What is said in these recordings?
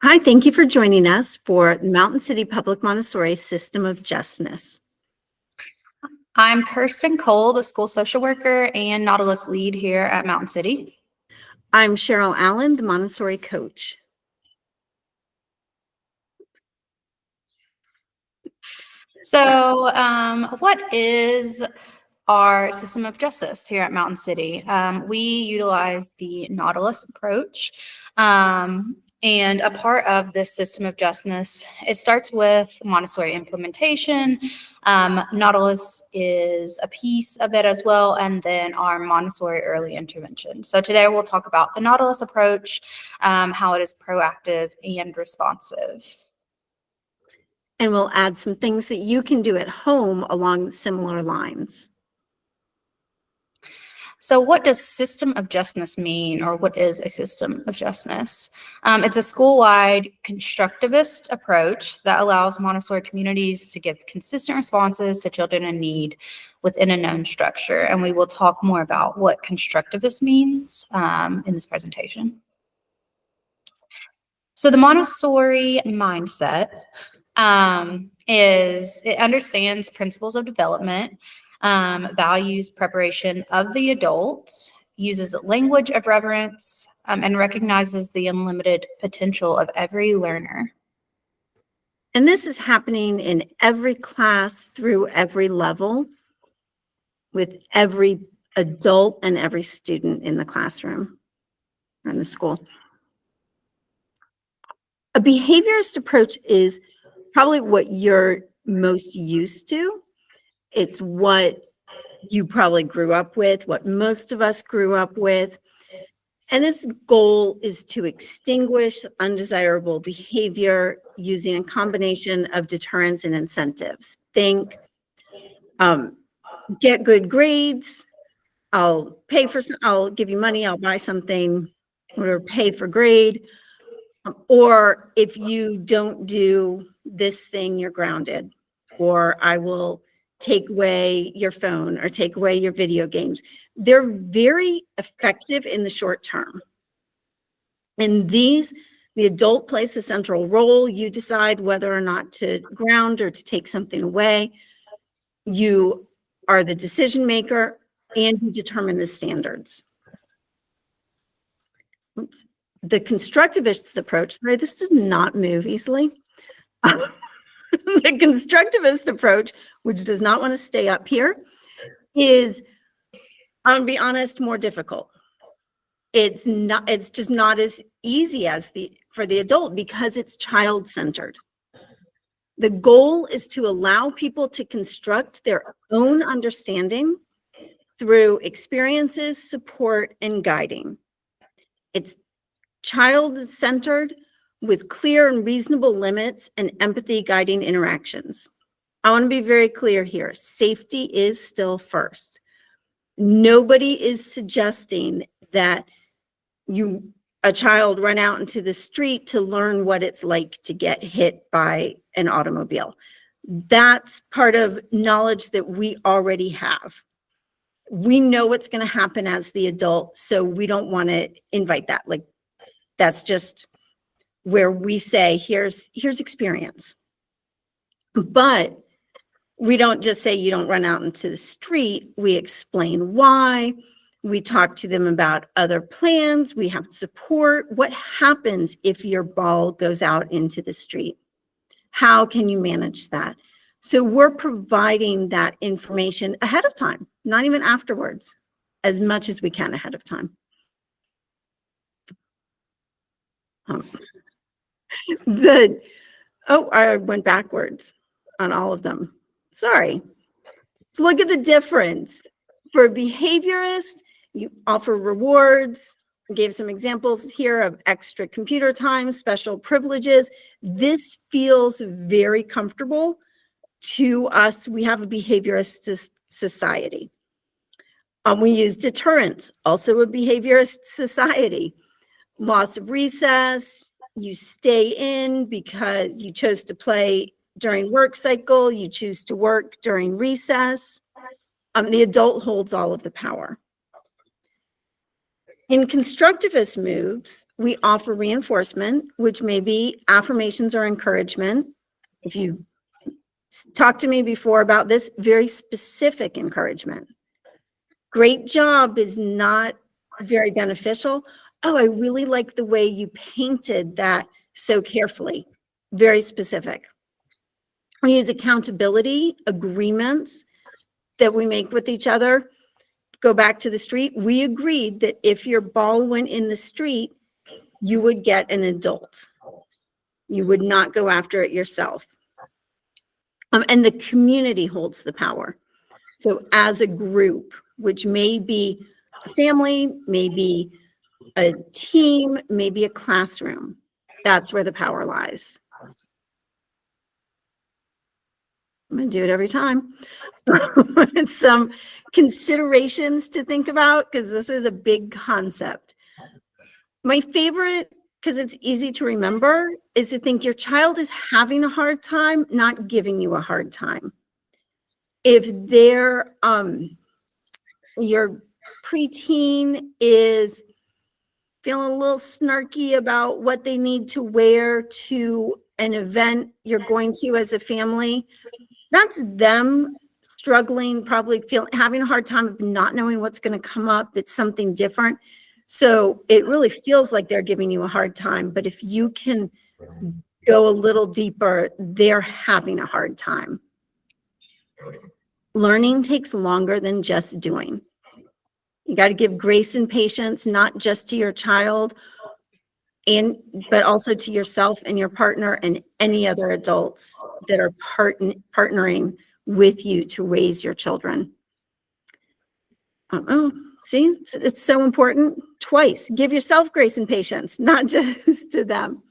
Hi, thank you for joining us for Mountain City Public Montessori System of Justness. I'm Kirsten Cole, the school social worker and Nautilus lead here at Mountain City. I'm Cheryl Allen, the Montessori coach. So what is our system of justice here at Mountain City? We utilize the Nautilus approach. And a part of this system of justice, it starts with Montessori implementation. Nautilus is a piece of it as well, and then our Montessori early intervention. So today we'll talk about the Nautilus approach, how it is proactive and responsive. And we'll add some things that you can do at home along similar lines. So what does system of justness mean, or what is a system of justness? It's a school-wide constructivist approach that allows Montessori communities to give consistent responses to children in need within a known structure. And we will talk more about what constructivist means in this presentation. So the Montessori mindset it understands principles of development, values preparation of the adult, uses language of reverence, and recognizes the unlimited potential of every learner. And this is happening in every class through every level with every adult and every student in the classroom or in the school. A behaviorist approach is probably what you're most used to. It's what you probably grew up with, what most of us grew up with. And this goal is to extinguish undesirable behavior using a combination of deterrence and incentives. Think, get good grades, I'll give you money, I'll buy something, or pay for grade. Or if you don't do this thing, you're grounded. Or I will take away your phone or take away your video games. They're very effective in the short term. In these, the adult plays a central role. You decide whether or not to ground or to take something away. You are the decision maker and you determine the standards. Oops. The constructivist approach, sorry, this does not move easily. The constructivist approach, which does not want to stay up here, is, I'm gonna be honest, more difficult. It's just not as easy as for the adult because it's child-centered. The goal is to allow people to construct their own understanding through experiences, support, and guiding. It's child-centered with clear and reasonable limits and empathy guiding interactions. I want to be very clear here. Safety is still first. Nobody is suggesting that a child run out into the street to learn what it's like to get hit by an automobile. That's part of knowledge that we already have. We know what's going to happen as the adult, so we don't want to invite that. Like, that's just where we say, here's experience. But we don't just say you don't run out into the street. We explain why. We talk to them about other plans. We have support. What happens if your ball goes out into the street? How can you manage that? So we're providing that information ahead of time, not even afterwards, as much as we can ahead of time. I went backwards on all of them. Sorry. So look at the difference. For a behaviorist, you offer rewards. I gave some examples here of extra computer time, special privileges. This feels very comfortable to us. We have a behaviorist society. We use deterrence, also a behaviorist society. Loss of recess, you stay in because you chose to play during work cycle, you choose to work during recess. The adult holds all of the power. In constructivist moves, we offer reinforcement, which may be affirmations or encouragement. If you talked to me before about this, very specific encouragement. Great job is not very beneficial. Oh, I really like the way you painted that so carefully. Very specific. We use accountability, agreements that we make with each other. Go back to the street. We agreed that if your ball went in the street, you would get an adult. You would not go after it yourself. And the community holds the power. So as a group, which may be a family, maybe a team, maybe a classroom, that's where the power lies. I'm going to do it every time. Some considerations to think about, because this is a big concept. My favorite, because it's easy to remember, is to think your child is having a hard time, not giving you a hard time. If they're, your preteen is feeling a little snarky about what they need to wear to an event you're going to as a family, that's them struggling, probably having a hard time of not knowing what's going to come up. It's something different. So it really feels like they're giving you a hard time. But if you can go a little deeper, they're having a hard time. Learning takes longer than just doing. You got to give grace and patience, not just to your child, but also to yourself and your partner and any other adults that are partnering with you to raise your children. See, it's so important. Twice, give yourself grace and patience, not just to them.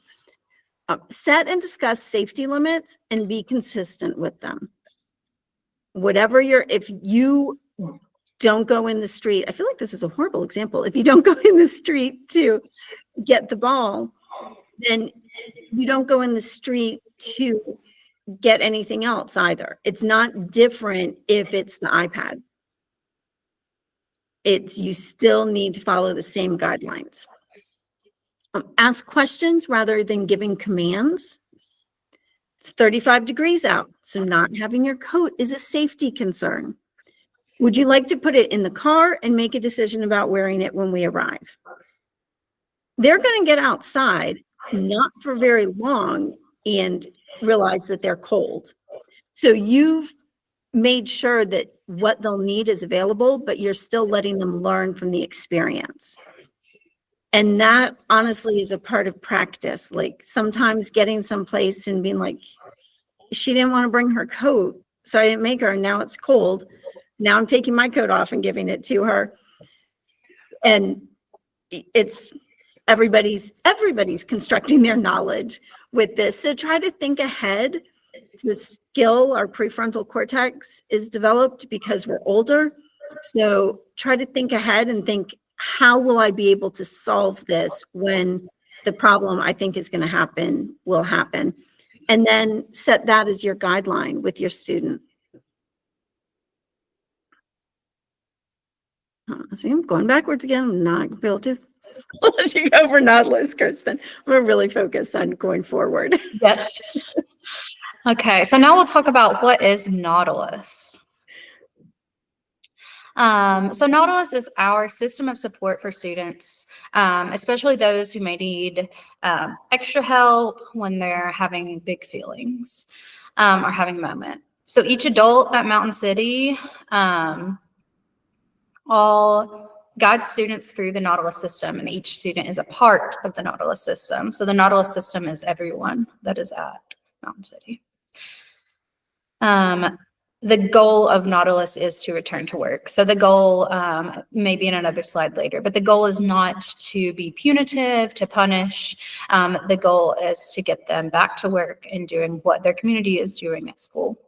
Set and discuss safety limits and be consistent with them. If you don't go in the street, I feel like this is a horrible example. If you don't go in the street to get the ball, then you don't go in the street to get anything else either. It's not different if it's the iPad. You still need to follow the same guidelines. Ask questions rather than giving commands. It's 35 degrees out, so not having your coat is a safety concern. Would you like to put it in the car and make a decision about wearing it when we arrive? They're going to get outside, not for very long, and realize that they're cold. So you've made sure that what they'll need is available, but you're still letting them learn from the experience. And that honestly is a part of practice. Like sometimes getting someplace and being like, she didn't want to bring her coat, so I didn't make her, and now it's cold. Now I'm taking my coat off and giving it to her. And it's everybody's constructing their knowledge with this. So try to think ahead. The skill, our prefrontal cortex is developed because we're older. So try to think ahead and think, how will I be able to solve this when the problem I think is going to happen will happen? And then set that as your guideline with your student. See, I'm going backwards again. I'm not going to be able to let you go for Nautilus, Kirsten. I'm really focused on going forward. Yes. Okay, so now we'll talk about what is Nautilus. So Nautilus is our system of support for students, especially those who may need extra help when they're having big feelings or having a moment. So each adult at Mountain City all guide students through the Nautilus system, and each student is a part of the Nautilus system. So the Nautilus system is everyone that is at Mountain City. The goal of Nautilus is to return to work. So the goal, maybe in another slide later, but the goal is not to be punitive, to punish. The goal is to get them back to work and doing what their community is doing at school.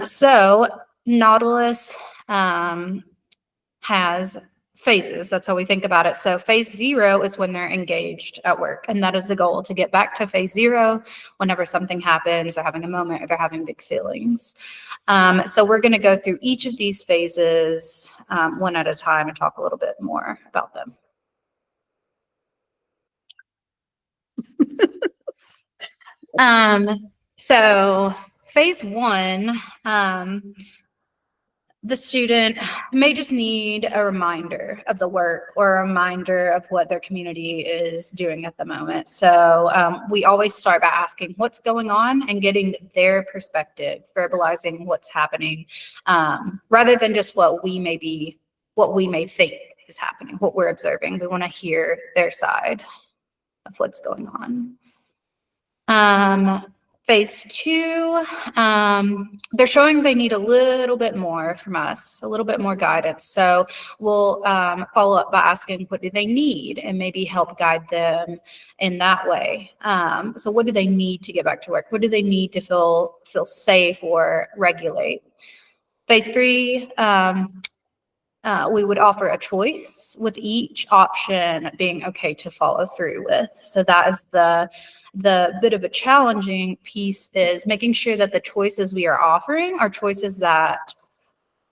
So Nautilus has phases. That's how we think about it. So phase 0 is when they're engaged at work. And that is the goal, to get back to phase 0 whenever something happens, they're having a moment, or they're having big feelings. So we're going to go through each of these phases one at a time and talk a little bit more about them. So phase 1, the student may just need a reminder of the work or a reminder of what their community is doing at the moment. So we always start by asking what's going on and getting their perspective, verbalizing what's happening, rather than just what we may think is happening, what we're observing. We want to hear their side of what's going on. Phase 2, they're showing they need a little bit more from us, a little bit more guidance. So we'll follow up by asking, what do they need? And maybe help guide them in that way. So what do they need to get back to work? What do they need to feel safe or regulate? Phase 3, we would offer a choice, with each option being okay to follow through with. So that is the bit of a challenging piece, is making sure that the choices we are offering are choices that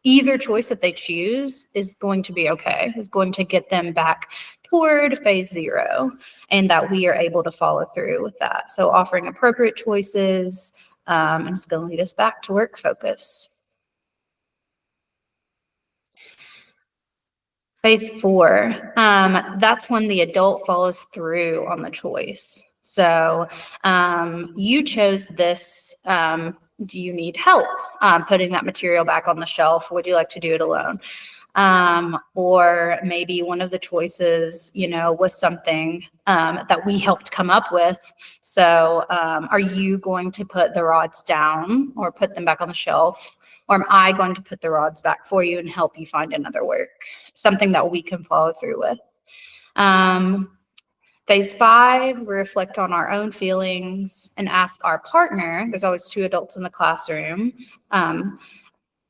either choice that they choose is going to be okay, is going to get them back toward phase 0, and that we are able to follow through with that. So offering appropriate choices, and it's going to lead us back to work focus. Phase 4, that's when the adult follows through on the choice. So you chose this. Do you need help putting that material back on the shelf? Would you like to do it alone? Or maybe one of the choices, was something that we helped come up with. So are you going to put the rods down or put them back on the shelf? Or am I going to put the rods back for you and help you find another work? Something that we can follow through with. Phase 5, we reflect on our own feelings and ask our partner. There's always 2 adults in the classroom.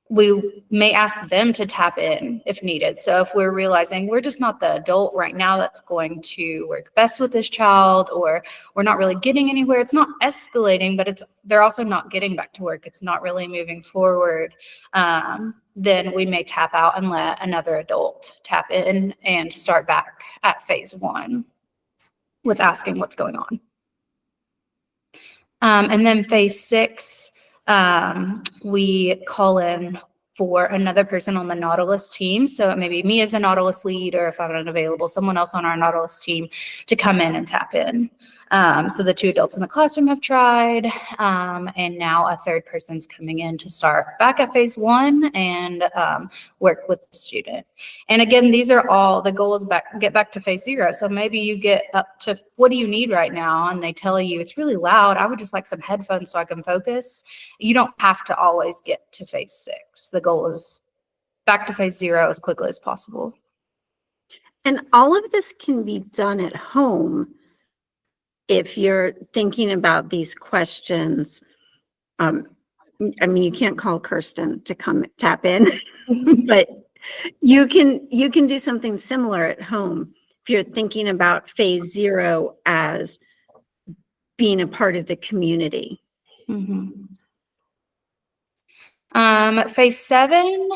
We may ask them to tap in if needed. So if we're realizing we're just not the adult right now that's going to work best with this child, or we're not really getting anywhere, it's not escalating, but they're also not getting back to work, it's not really moving forward, then we may tap out and let another adult tap in and start back at phase 1 with asking what's going on. And then phase 6, we call in for another person on the Nautilus team. So it may be me as the Nautilus lead, or if I'm unavailable, someone else on our Nautilus team to come in and tap in. So the 2 adults in the classroom have tried, and now a third person's coming in to start back at phase 1 and work with the student. And again, these are all, the goal is get back to phase 0. So maybe you get up to, what do you need right now? And they tell you, it's really loud, I would just like some headphones so I can focus. You don't have to always get to phase 6. The goal is back to phase 0 as quickly as possible. And all of this can be done at home if you're thinking about these questions. I mean, you can't call Kirsten to come tap in, but you can do something similar at home if you're thinking about phase 0 as being a part of the community. Mm-hmm. Phase 7,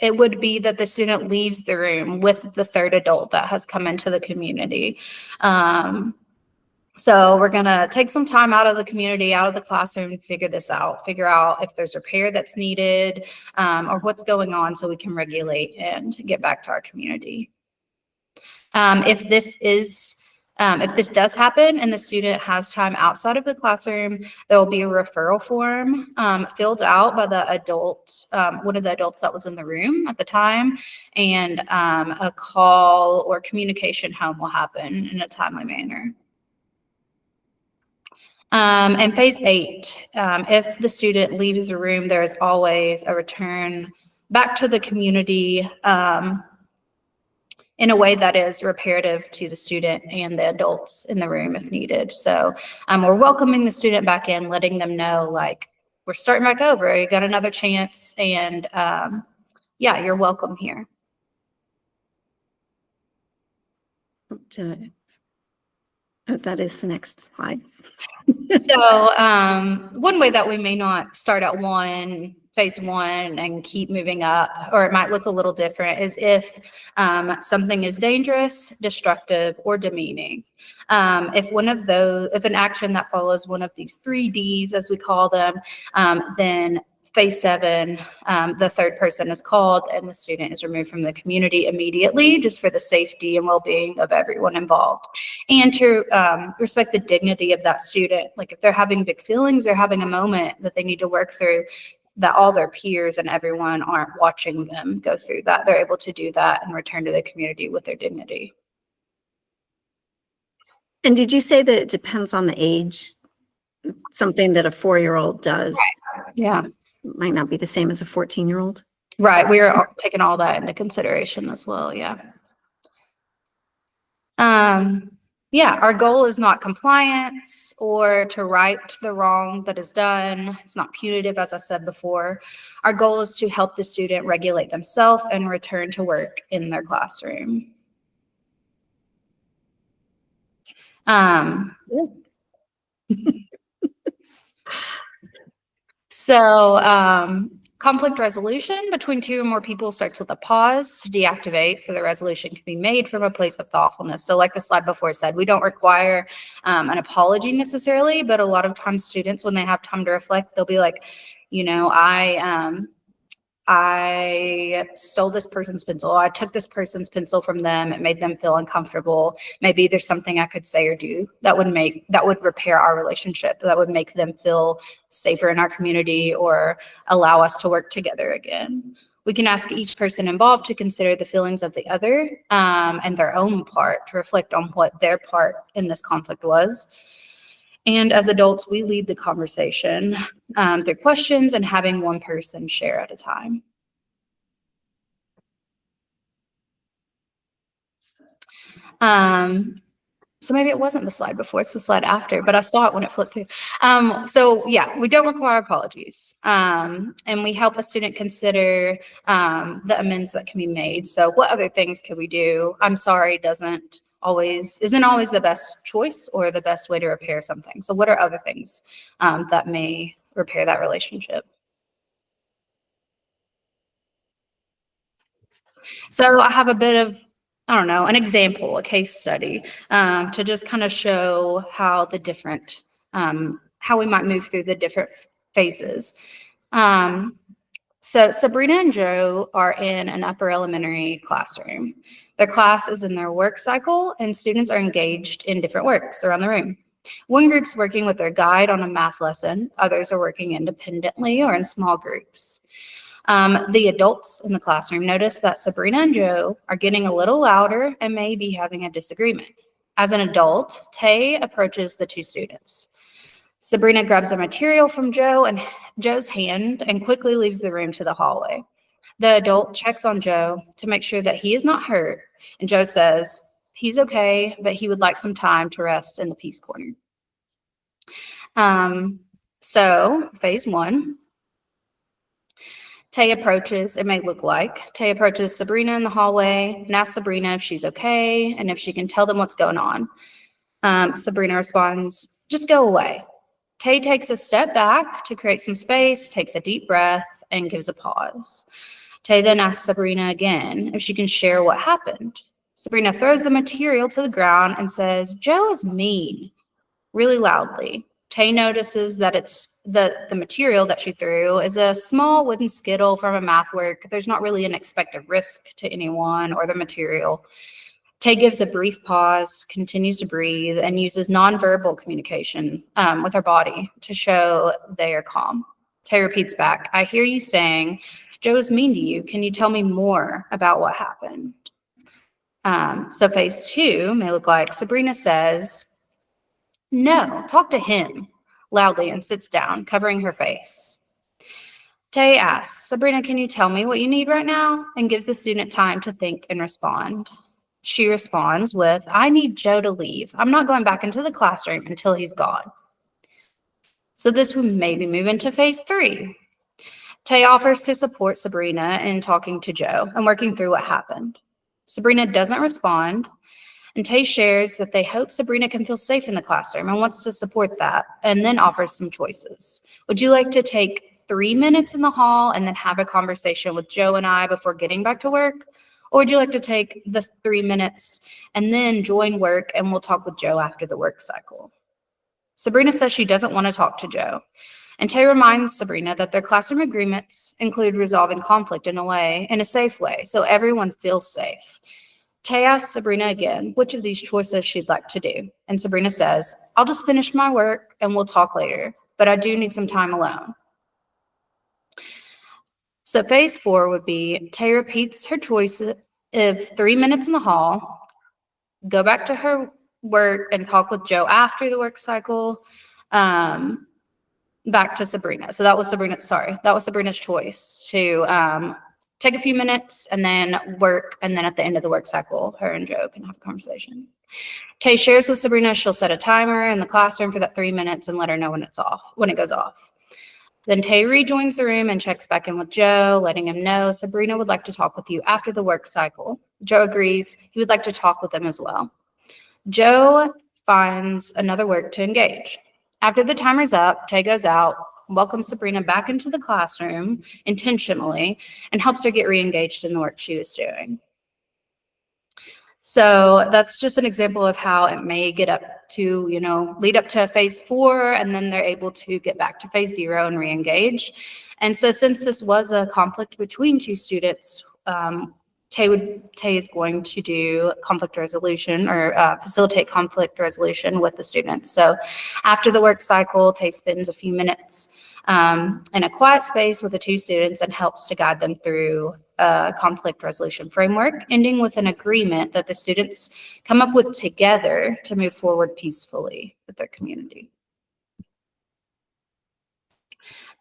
it would be that the student leaves the room with the third adult that has come into the community. So we're going to take some time out of the community, out of the classroom, figure this out, figure out if there's repair that's needed, or what's going on, so we can regulate and get back to our community. If this does happen and the student has time outside of the classroom, there will be a referral form filled out by the adult, one of the adults that was in the room at the time, and a call or communication home will happen in a timely manner. And phase 8, if the student leaves the room, there is always a return back to the community in a way that is reparative to the student and the adults in the room if needed. So we're welcoming the student back in, letting them know, like, we're starting back over, you got another chance, and yeah, you're welcome here. That is the next slide. So one way that we may not start at phase one and keep moving up, or it might look a little different, is if something is dangerous, destructive, or demeaning. If an action that follows one of these 3 Ds, as we call them, then phase 7, the third person is called and the student is removed from the community immediately, just for the safety and well-being of everyone involved. And to respect the dignity of that student. Like if they're having big feelings or having a moment that they need to work through, that all their peers and everyone aren't watching them go through that. They're able to do that and return to the community with their dignity. And did you say that it depends on the age? Something that a 4-year-old does. Right. Yeah. Might not be the same as a 14-year-old. Right. We are taking all that into consideration as well. Yeah. Yeah, our goal is not compliance or to right the wrong that is done. It's not punitive, as I said before. Our goal is to help the student regulate themselves and return to work in their classroom. So conflict resolution between 2 or more people starts with a pause to deactivate, so the resolution can be made from a place of thoughtfulness. So like the slide before said, we don't require an apology necessarily, but a lot of times students, when they have time to reflect, they'll be like, I stole this person's pencil. I took this person's pencil from them. It made them feel uncomfortable. Maybe there's something I could say or do that would repair our relationship, that would make them feel safer in our community or allow us to work together again. We can ask each person involved to consider the feelings of the other and their own part, to reflect on what their part in this conflict was. And as adults, we lead the conversation through questions and having one person share at a time. So maybe it wasn't the slide before, it's the slide after, but I saw it when it flipped through. So yeah, we don't require apologies. And we help a student consider the amends that can be made. So what other things can we do? I'm sorry isn't always the best choice or the best way to repair something. So what are other things that may repair that relationship? So I have a bit of, an example, a case study to just kind of show how the different, how we might move through the different phases. So Sabrina and Joe are in an upper elementary classroom. Their class is in their work cycle and students are engaged in different works around the room. One group's working with their guide on a math lesson. Others are working independently or in small groups. The adults in the classroom notice that Sabrina and Joe are getting a little louder and may be having a disagreement. As an adult, Tay approaches the 2 students. Sabrina grabs a material from Joe's hand and quickly leaves the room to the hallway. The adult checks on Joe to make sure that he is not hurt, and Joe says he's okay, but he would like some time to rest in the peace corner. So phase 1. Tay approaches Sabrina in the hallway and asks Sabrina if she's okay and if she can tell them what's going on. Sabrina responds, "Just go away." Tay takes a step back to create some space, takes a deep breath, and gives a pause. Tay then asks Sabrina again if she can share what happened. Sabrina throws the material to the ground and says, "Joe is mean," really loudly. Tay notices that it's the material that she threw is a small wooden skittle from a math work. There's not really an expected risk to anyone or the material. Tay gives a brief pause, continues to breathe, and uses nonverbal communication with her body to show they are calm. Tay repeats back, "I hear you saying Joe is mean to you. Can you tell me more about what happened?" So phase 2 may look like Sabrina says, "No, talk to him," loudly, and sits down, covering her face. Tay asks, "Sabrina, can you tell me what you need right now?" and gives the student time to think and respond. She responds with, "I need Joe to leave. I'm not going back into the classroom until he's gone." So this would maybe move into phase 3. Tay offers to support Sabrina in talking to Joe and working through what happened. Sabrina doesn't respond, And Tay shares that they hope Sabrina can feel safe in the classroom and wants to support that, and then offers some choices. Would you like to take 3 minutes in the hall and then have a conversation with Joe and I before getting back to work? Or would you like to take the 3 minutes and then join work and we'll talk with Joe after the work cycle? Sabrina says she doesn't want to talk to Joe. And Tay reminds Sabrina that their classroom agreements include resolving conflict in a safe way, so everyone feels safe. Tay asks Sabrina again which of these choices she'd like to do. And Sabrina says, I'll just finish my work and we'll talk later, but I do need some time alone. So phase 4 would be Tay repeats her choice of 3 minutes in the hall, go back to her work and talk with Joe after the work cycle, back to Sabrina. So that was Sabrina's choice to take a few minutes and then work. And then at the end of the work cycle, her and Joe can have a conversation. Tay shares with Sabrina she'll set a timer in the classroom for that 3 minutes and let her know when it goes off. Then Tay rejoins the room and checks back in with Joe, letting him know Sabrina would like to talk with you after the work cycle. Joe agrees he would like to talk with them as well. Joe finds another work to engage. After the timer's up, Tay goes out, welcomes Sabrina back into the classroom intentionally, and helps her get re-engaged in the work she was doing. So that's just an example of how it may get up to, lead up to phase 4, and then they're able to get back to phase 0 and re-engage. And so since this was a conflict between two students, Tay is going to do conflict resolution or facilitate conflict resolution with the students. So after the work cycle, Tay spends a few minutes in a quiet space with the two students and helps to guide them through a conflict resolution framework, ending with an agreement that the students come up with together to move forward peacefully with their community.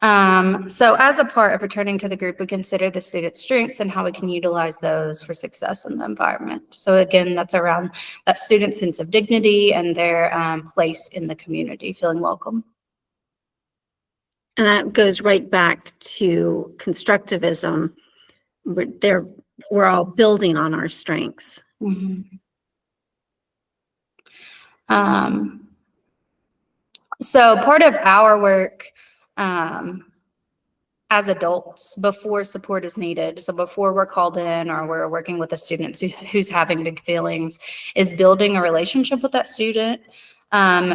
So as a part of returning to the group, we consider the students' strengths and how we can utilize those for success in the environment. So again, that's around that student sense of dignity and their place in the community, feeling welcome. And that goes right back to constructivism. We're all building on our strengths. Mm-hmm. So part of our work as adults before support is needed, so before we're called in or we're working with a student who's having big feelings, is building a relationship with that student,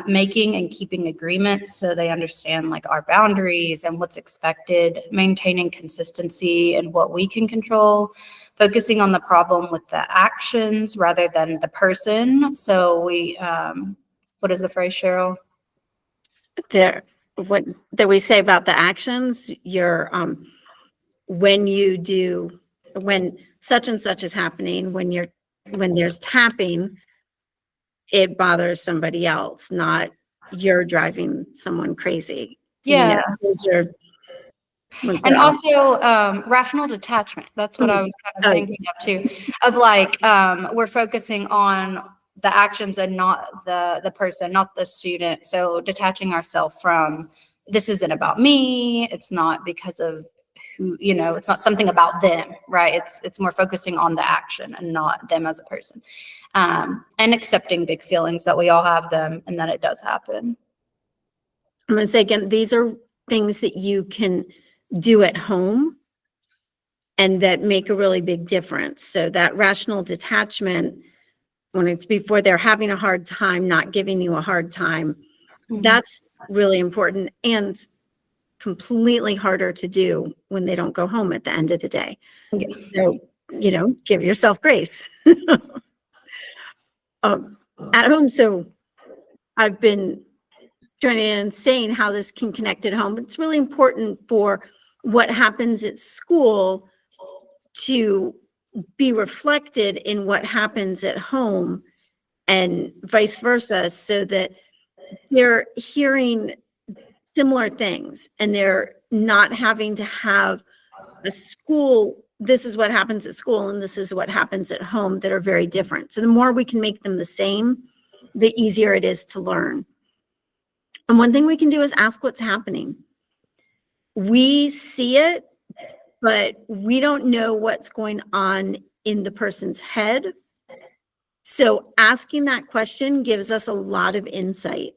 making and keeping agreements so they understand like our boundaries and what's expected, maintaining consistency in what we can control, focusing on the problem with the actions rather than the person. So we, what is the phrase, Cheryl? What that we say about the actions, when such and such is happening, when there's tapping, it bothers somebody else, not you're driving someone crazy. Yeah. And also rational detachment. That's what I was kind of thinking of too, of like we're focusing on the actions and not the person, not the student. So detaching ourselves from, this isn't about me. It's not because of who, it's not something about them, right? It's more focusing on the action and not them as a person. And accepting big feelings that we all have them and that it does happen. I'm going to say again, these are things that you can do at home and that make a really big difference. So that rational detachment, when it's before they're having a hard time, not giving you a hard time, that's really important and completely harder to do when they don't go home at the end of the day. Yeah. So, give yourself grace. At home, so I've been joining in and saying how this can connect at home. It's really important for what happens at school to be reflected in what happens at home and vice versa, so that they're hearing similar things and they're not having to have a school, this is what happens at school and this is what happens at home, that are very different. So the more we can make them the same, the easier it is to learn. And one thing we can do is ask what's happening. We see it, but we don't know what's going on in the person's head. So asking that question gives us a lot of insight.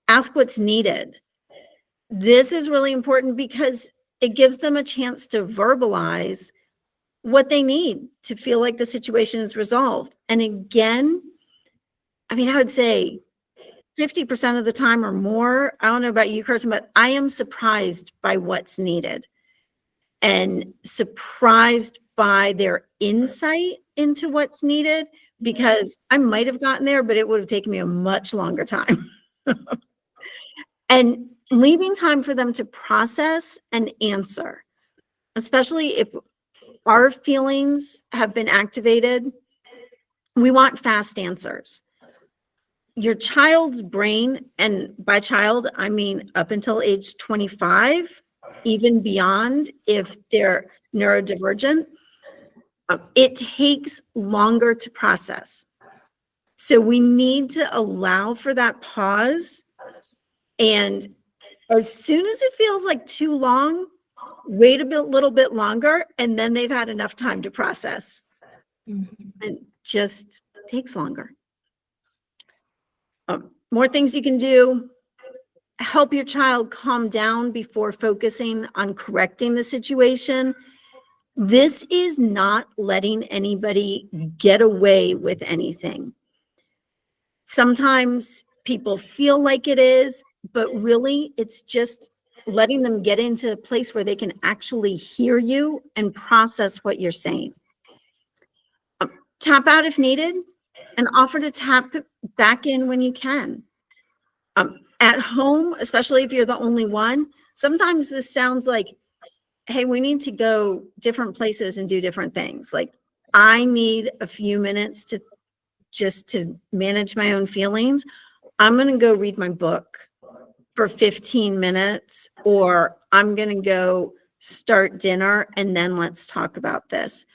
Ask what's needed. This is really important because it gives them a chance to verbalize what they need to feel like the situation is resolved. And again, I mean, I would say 50% of the time or more, I don't know about you, Kirsten, but I am surprised by what's needed and surprised by their insight into what's needed, because I might have gotten there, but it would have taken me a much longer time. And leaving time for them to process and answer, especially if our feelings have been activated, we want fast answers. Your child's brain, and by child, I mean up until age 25, even beyond if they're neurodivergent, it takes longer to process. So we need to allow for that pause. And as soon as it feels like too long, wait a little bit longer, and then they've had enough time to process. It just takes longer. More things you can do. Help your child calm down before focusing on correcting the situation. This is not letting anybody get away with anything. Sometimes people feel like it is, but really it's just letting them get into a place where they can actually hear you and process what you're saying. Tap out if needed and offer to tap back in when you can. At home, especially if you're the only one, sometimes this sounds like, hey, we need to go different places and do different things. Like, I need a few minutes to just to manage my own feelings. I'm going to go read my book for 15 minutes, or I'm going to go start dinner and then let's talk about this.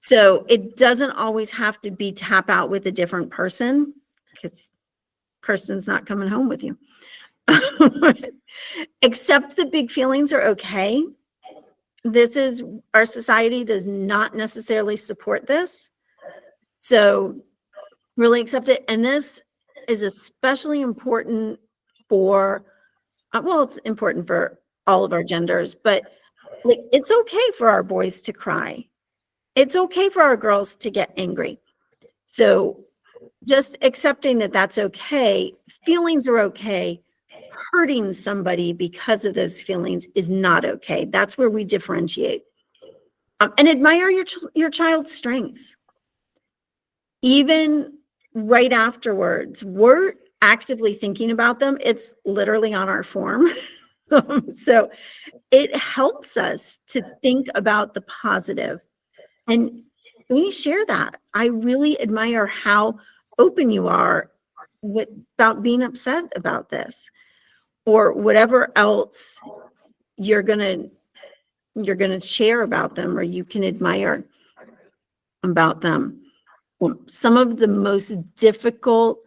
So it doesn't always have to be tap out with a different person, because Kirsten's not coming home with you. Accept the big feelings are okay. This is, our society does not necessarily support this. So really accept it. And this is especially important for, well, it's important for all of our genders, but like, it's okay for our boys to cry. It's okay for our girls to get angry. So just accepting that that's okay. Feelings are okay. Hurting somebody because of those feelings is not okay. That's where we differentiate. And admire your child's strengths. Even right afterwards, we're actively thinking about them. It's literally on our form. So it helps us to think about the positive. And we share that. I really admire how open you are about being upset about this, or whatever else you're gonna share about them, or you can admire about them. Some of the most difficult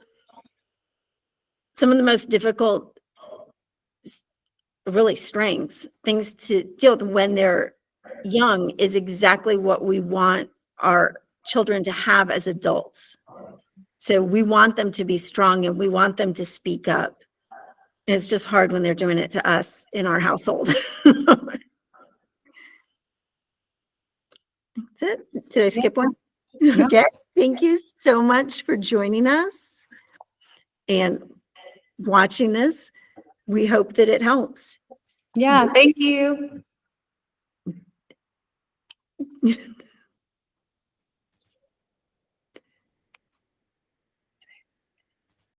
really strengths, things to deal with when they're young, is exactly what we want our children to have as adults. So we want them to be strong and we want them to speak up. It's just hard when they're doing it to us in our household. That's it. Did I skip one? No. Okay. Thank you so much for joining us and watching this. We hope that it helps. Yeah, thank you.